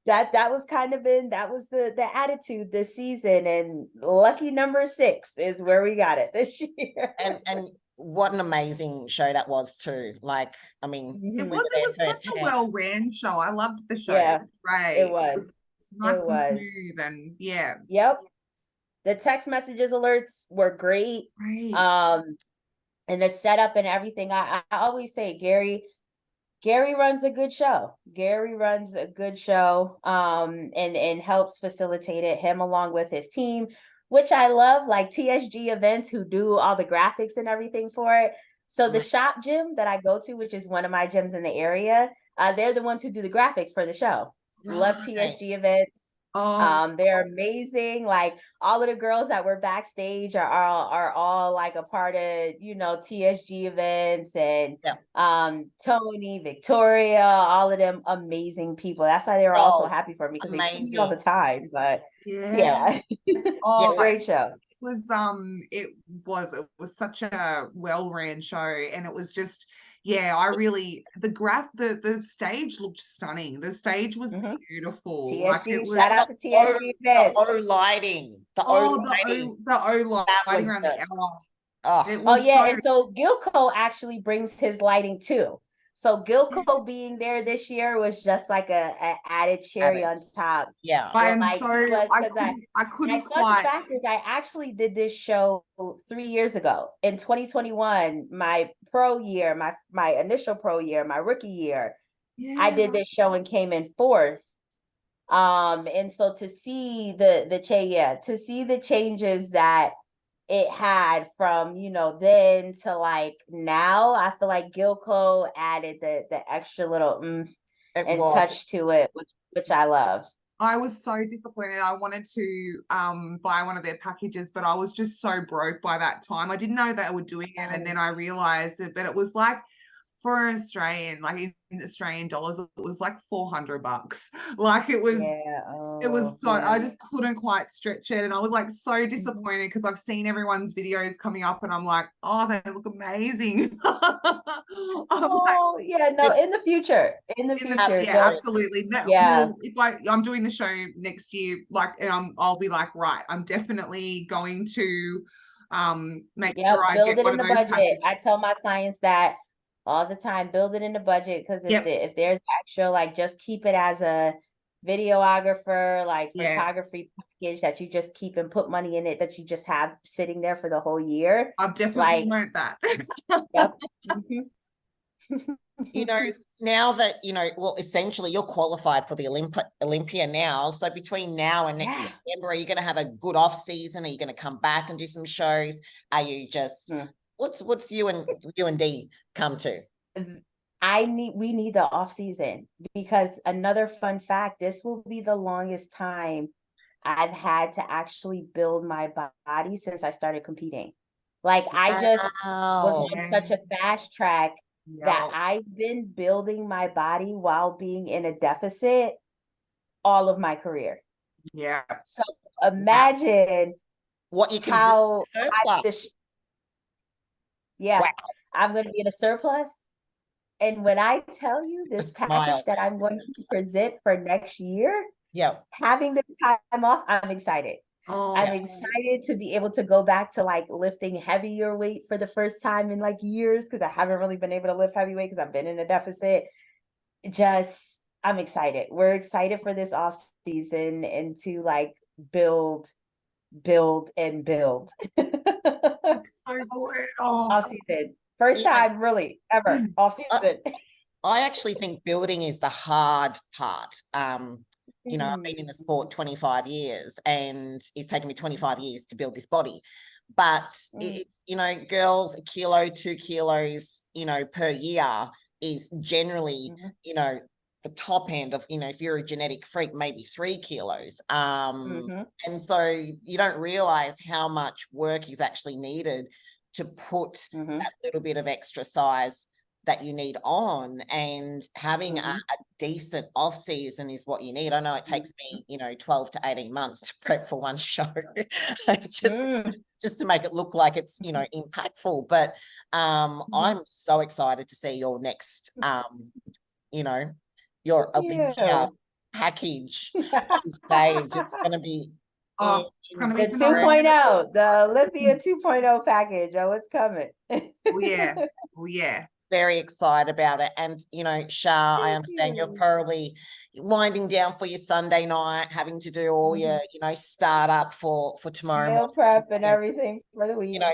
that was the attitude this season, and lucky number 6 is where we got it this year. And what an amazing show that was too. Like, I mean, it was such a well-ran show. I loved the show. Yeah, it was great. It was nice and smooth, and Yep. The text messages alerts were great. Right. And the setup and everything. I always say Gary runs a good show. And helps facilitate it, him along with his team, which I love, like TSG Events, who do all the graphics and everything for it. So the shop gym that I go to, which is one of my gyms in the area, they're the ones who do the graphics for the show. Love TSG Events. They're amazing. Like, all of the girls that were backstage are all like a part of, TSG Events, and Tony, Victoria, all of them amazing people. That's why they were all so happy for me, because they see me all the time. But great show. It was such a well-ran show, and it was just the stage looked stunning. The stage was beautiful. TSG, shout out to TSG Events. The O lighting. The O lighting around the hour. And so Gilco actually brings his lighting too. So Gilco being there this year was just like a added cherry on top. Yeah. I couldn't quite. The fact is, I actually did this show 3 years ago in 2021, my pro year, my initial pro year, my rookie year. I did this show and came in 4th. And so to see the changes that it had from, then to like now, I feel like Gilco added the extra little touch to it, which I loved. I was so disappointed. I wanted to buy one of their packages, but I was just so broke by that time. I didn't know they were doing it, and then I realized it. But it was like, for Australian, like in Australian dollars, it was like $400. Like it was, I just couldn't quite stretch it. And I was like so disappointed, because I've seen everyone's videos coming up and I'm like, oh, they look amazing. In the future. Absolutely. Well, if I'm doing the show next year, like, and I'll be like, right, I'm definitely going to make sure I build get it one in of the those budget. packages. I tell my clients that all the time, build it in the budget, because if there's extra, like, just keep it as a videographer, like photography package that you just keep and put money in it, that you just have sitting there for the whole year. I've definitely learned that. Now that, essentially you're qualified for the Olympia now. So between now and next September, are you going to have a good off season? Are you going to come back and do some shows? Are you just... What's you and D come to? We need the off season, because another fun fact, this will be the longest time I've had to actually build my body since I started competing. Like, I just was on such a fast track that I've been building my body while being in a deficit all of my career. Yeah. So imagine what you can how do surplus. I'm going to be in a surplus. And when I tell you this package that I'm going to present for next year, having this time off, I'm excited. I'm excited to be able to go back to like lifting heavier weight for the first time in like years, because I haven't really been able to lift heavy weight because I've been in a deficit. I'm excited. We're excited for this off season and to like build and build. So good. Oh, Off season. First time really ever off season. I actually think building is the hard part. You know, I've been in the sport 25 years and it's taken me 25 years to build this body. But it's, you know, girls, 1 kilo, 2 kilos, you know, per year is generally, you know, the top end of, you know, if you're a genetic freak, maybe 3 kilos. And so you don't realize how much work is actually needed to put that little bit of extra size that you need on, and having a decent off season is what you need. I know it takes me, you know, 12 to 18 months to prep for one show just to make it look like it's, you know, impactful. But I'm so excited to see your next, you know, your Olympia package on stage. It's going to be it's gonna be the 2.0, the Olympia 2.0 package. Oh, it's coming. Oh yeah. Very excited about it. And, you know, Shah, I understand you're probably winding down for your Sunday night, having to do all your, you know, startup for tomorrow meal prep and everything for the week. You know,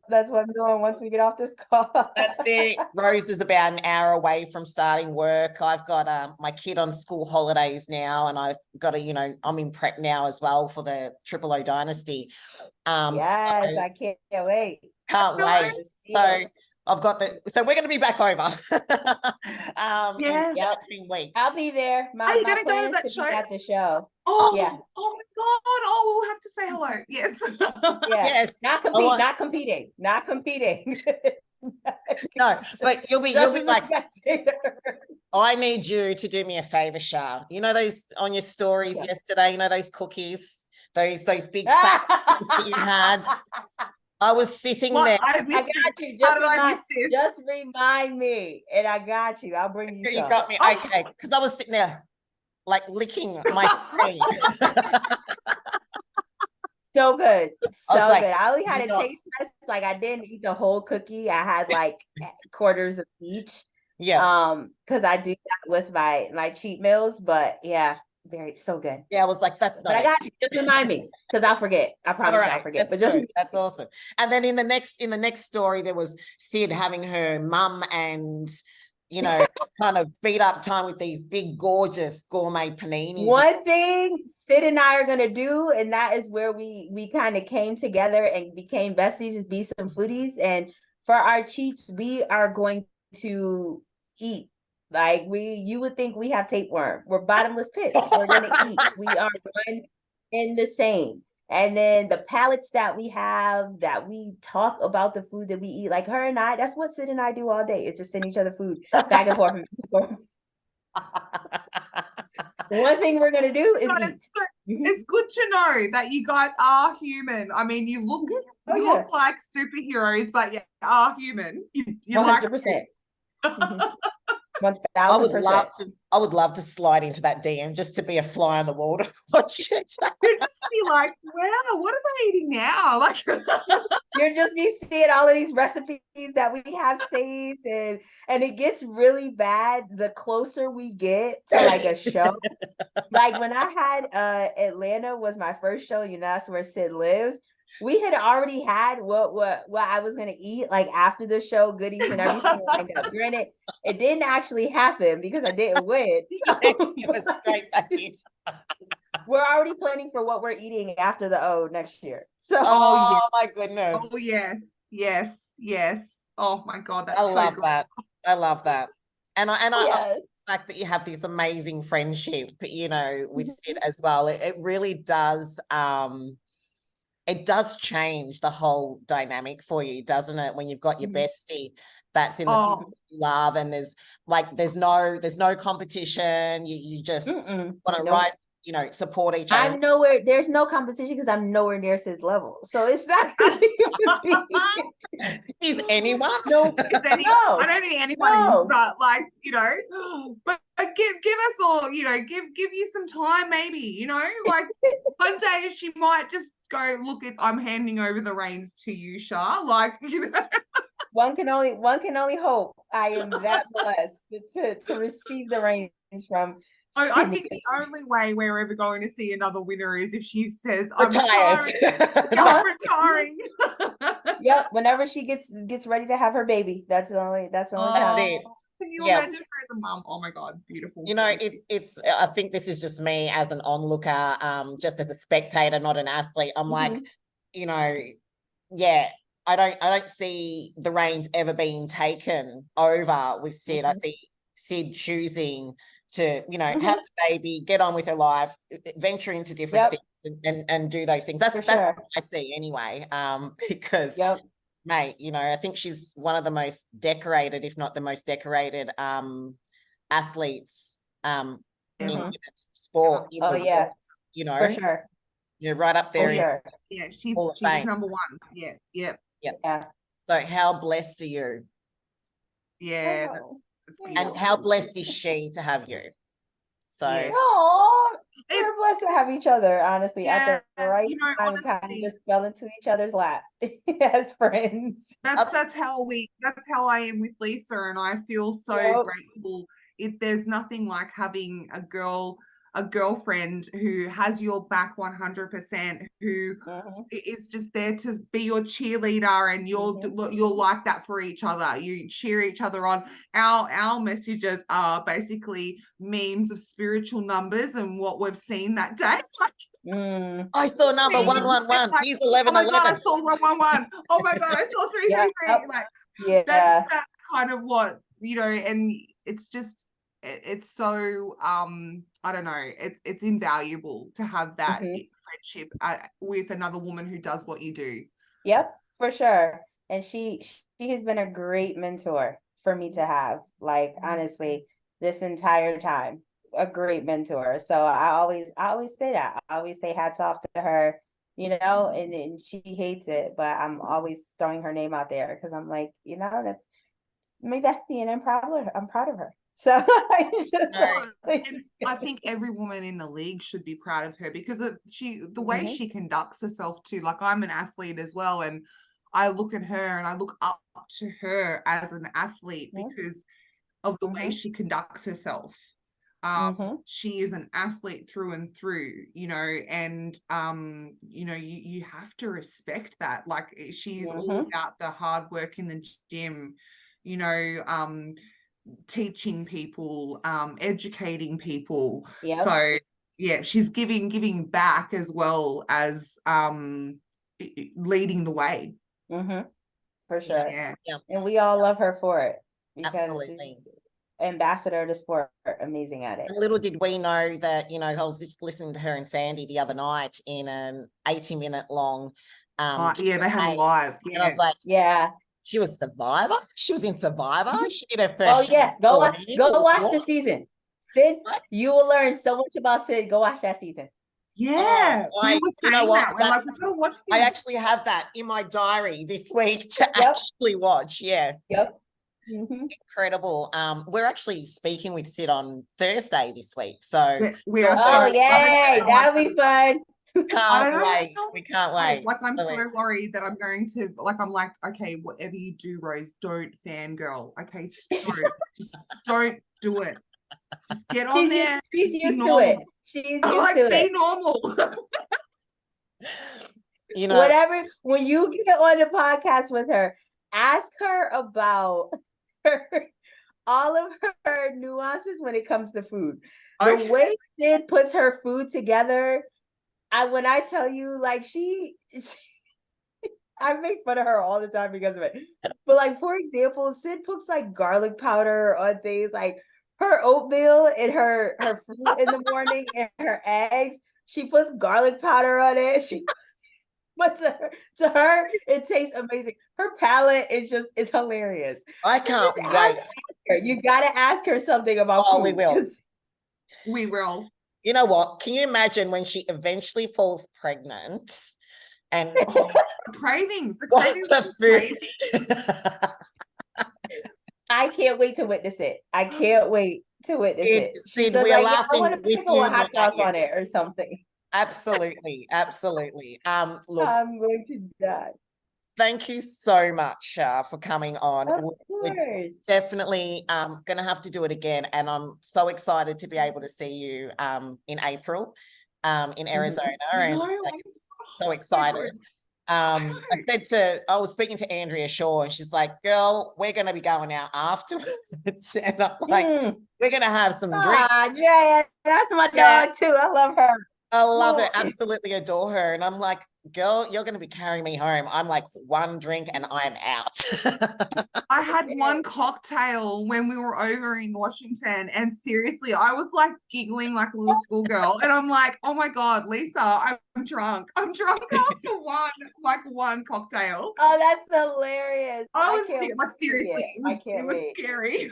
that's what I'm doing once we get off this call. That's it. Rose is about an hour away from starting work. I've got my kid on school holidays now, and I've got you know, I'm in prep now as well for the Triple O Dynasty. Yes, I can't wait. Can't wait. So I've got so we're going to be back over. In 13 weeks. I'll be there. Are you going to go to that show? At the show. Oh, yeah. Oh my God. Oh, we'll have to say hello. Yes. Yes. Not competing. No, but you'll be like, I need you to do me a favor, Shah. You know those on your stories yesterday, you know those cookies, those big fat cookies that you had? I was sitting there. I got you. Just remind me, and I got you. I'll bring you. You got me. Okay, because I was sitting there, like licking my screen. So good, so good. I only had a taste test. Like I didn't eat the whole cookie. I had like quarters of each. Yeah. Because I do that with my cheat meals. But yeah. So good. Yeah, I was like, that's not. But I got you. Just remind me, because I'll forget. I promise I'll forget. That's awesome. And then in the next story, there was Sid having her mum and, you know, kind of beat up time with these big, gorgeous gourmet paninis. One thing Sid and I are gonna do, and that is where we kind of came together and became besties, is be some foodies. And for our cheats, we are going to eat. Like you would think we have tapeworm. We're bottomless pits. We're gonna eat. We are one in the same. And then the palettes that we have, that we talk about the food that we eat, like her and I, that's what Sid and I do all day. It's just send each other food back and forth. One thing we're gonna do is eat. It's good to know that you guys are human. I mean, you look like superheroes, but you are human. You 100%. 1000%. I would love to slide into that DM just to be a fly on the wall to watch it. You'd just be like, wow, what are they eating now? Like you'll just be seeing all of these recipes that we have saved, and it gets really bad the closer we get to like a show. Like when I had Atlanta was my first show, you know, that's where Sid lives. We had already had what I was gonna eat like after the show, goodies and everything. Granted, it didn't actually happen because I didn't win. So. It was straight back in. We're already planning for what we're eating after the O next year. So my goodness. Oh yes. Oh my God, that's I so love good. that. I love that. And I yes. love the fact that you have this amazing friendship, you know, with Sid as well. It really does it does change the whole dynamic for you, doesn't it? When you've got your bestie that's in the same love, and there's no competition. You just want to rise, you know, support each other. I'm nowhere. There's no competition because I'm nowhere near Sid's level. So it's not really gonna be. Is anyone? No, I don't think anyone is, but like, you know, but give us all, you know, give you some time, maybe, you know, like one day she might just go, look, I'm handing over the reins to you, Shah. Like, you know. One can only hope. I am that blessed to receive the reins from. I think the only way we're ever going to see another winner is if she says, I'm retired. retiring. Yep. Whenever she gets ready to have her baby, that's the only That's time. it. Can you Yeah. imagine her as a mum? Oh my God, beautiful. You know, it's I think this is just me as an onlooker, just as a spectator, not an athlete. I'm like, you know, yeah, I don't see the reins ever being taken over with Sid. I see Sid choosing to, you know, have the baby, get on with her life, venture into different things and do those things. That's what I see anyway. Because mate, you know, I think she's one of the most decorated, if not the most decorated athletes in women's sport in the world, you know. For sure. You're right up there. Yeah, she's Fame. number one. Yeah. So how blessed are you? Yeah, and how blessed is she to have you? So we're blessed to have each other, honestly, at the right time, honestly, kind of just fell into each other's lap as friends. That's how I am with Lisa, and I feel so grateful. There's nothing like having a girlfriend who has your back 100%, who is just there to be your cheerleader, and you're like that for each other. You cheer each other on. Our messages are basically memes of spiritual numbers and what we've seen that day. I saw number 111. He's 11. Oh my God, I saw 111. Oh my God, I saw 333. Like, that's kind of what, you know, and it's just, it's so I don't know, it's invaluable to have that friendship with another woman who does what you do. Yep, for sure. And she has been a great mentor for me to have, like, honestly, this entire time, a great mentor. So I always say that. I always say hats off to her, you know, and she hates it, but I'm always throwing her name out there because I'm like, you know, that's my bestie and I'm proud of her. So I think every woman in the league should be proud of her because the way she conducts herself too. Like, I'm an athlete as well, and I look at her and I look up to her as an athlete because of the way she conducts herself. She is an athlete through and through, you know, and you know, you have to respect that. Like, she's all about the hard work in the gym, you know, teaching people, educating people. So yeah, she's giving back as well as leading the way. For sure. And we all love her for it because ambassador to sport, amazing at it. And little did we know that, you know, I was just listening to her and Sandy the other night in an 80-minute long they had a live. And I was like, she was Survivor. She was in Survivor. She did her first. Go watch the season. Sid, you will learn so much about Sid. Go watch that season. Yeah, you know what? I actually have that in my diary this week to actually watch. Incredible. We're actually speaking with Sid on Thursday this week, so yay, that'll be fun. We can't wait. Like, I'm so worried that I'm going to, like, I'm like, okay, whatever you do, Rose, don't fangirl. Okay, just don't do it. Just get on there. She's used to it. She's used to it. Be normal. You know, whatever. When you get on the podcast with her, ask her about all of her nuances when it comes to food. The way Sid puts her food together. When I tell you, like, I make fun of her all the time because of it. But, like, for example, Sid puts like garlic powder on things, like her oatmeal and her fruit in the morning and her eggs. She puts garlic powder on it. But to her, it tastes amazing. Her palate is hilarious. I can't wait. You gotta ask her something about food. We will. We will. You know what? Can you imagine when she eventually falls pregnant and the cravings are crazy. I can't wait to witness it. I can't wait to witness it. Sid, we are laughing I want to with pickle you. a hot sauce on it or something. Absolutely. Look, I'm going to die. Thank you so much for coming on. Of course. We're definitely going to have to do it again, and I'm so excited to be able to see you in April in Arizona, and so excited. I was speaking to Andrea Shaw, and she's like, girl, we're going to be going out afterwards. And I'm like, we're going to have some drinks. Andrea, that's my dog too. I love her. I love it. Absolutely adore her. And I'm like, girl, you're going to be carrying me home. I'm like, one drink and I'm out. I had one cocktail when we were over in Washington, and seriously, I was like giggling like a little schoolgirl. And I'm like, oh my God, Lisa, I'm drunk. I'm drunk after one cocktail. Oh, that's hilarious. I was seriously, it was scary.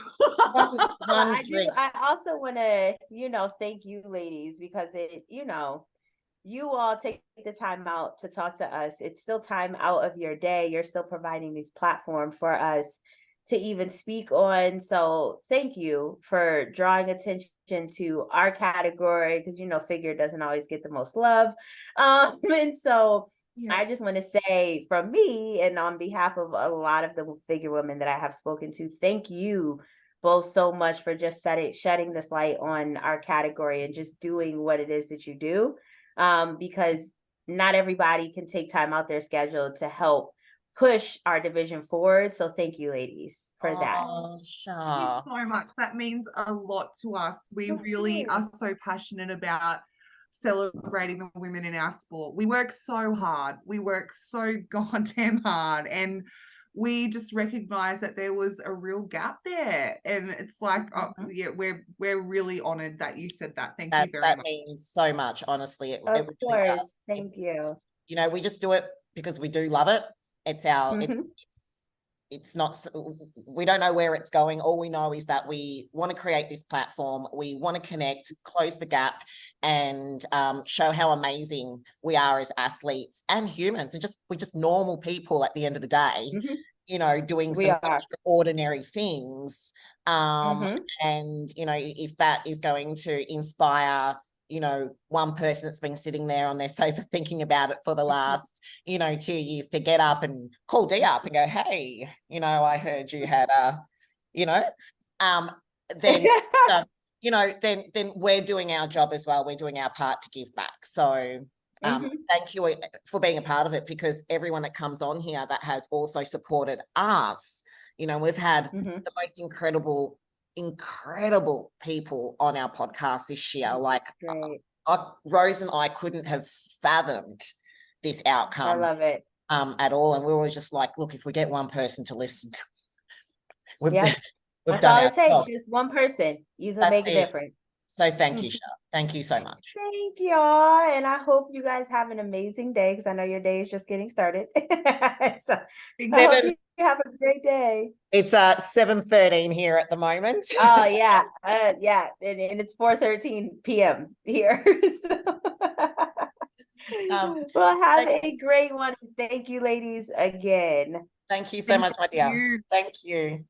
One drink. I also want to, thank you ladies, because you all take the time out to talk to us. It's still time out of your day. You're still providing these platforms for us to even speak on. So thank you for drawing attention to our category, because figure doesn't always get the most love. And so I just want to say, from me and on behalf of a lot of the figure women that I have spoken to, thank you both so much for just shedding this light on our category and just doing what it is that you do. Because not everybody can take time out their schedule to help push our division forward. So thank you, ladies, for that. Sure. Thank you so much. That means a lot to us. We really are so passionate about celebrating the women in our sport. We work so hard. We work so goddamn hard. And we just recognize that there was a real gap there, and it's like, we're really honored that you said that. Thank you very much. That means so much, honestly. It Of really course. does. Thank you. We just do it because we do love it. It's our it's not, we don't know where it's going. All we know is that we want to create this platform. We want to connect, close the gap, and show how amazing we are as athletes and humans, and we're just normal people at the end of the day, doing some extraordinary things. And, if that is going to inspire, one person that's been sitting there on their sofa thinking about it for the last, 2 years, to get up and call Dee up and go, hey, I heard you had then, then we're doing our job as well. We're doing our part to give back. So thank you for being a part of it, because everyone that comes on here that has also supported us, we've had the most incredible people on our podcast this year. Like Rose and I couldn't have fathomed this outcome. I love it. At all. And we were just like, look, if we get one person to listen, we've That's done all it takes. job. Just one person. You can make a difference. So thank you, Sha. Thank you so much. Thank y'all. And I hope you guys have an amazing day, because I know your day is just getting started. So I hope you have a great day. It's 7:13 here at the moment. Oh yeah. And it's 4:13 p.m. here. Well, have a great one. Thank you, ladies, again. Thank you so much, my dear. Thank you.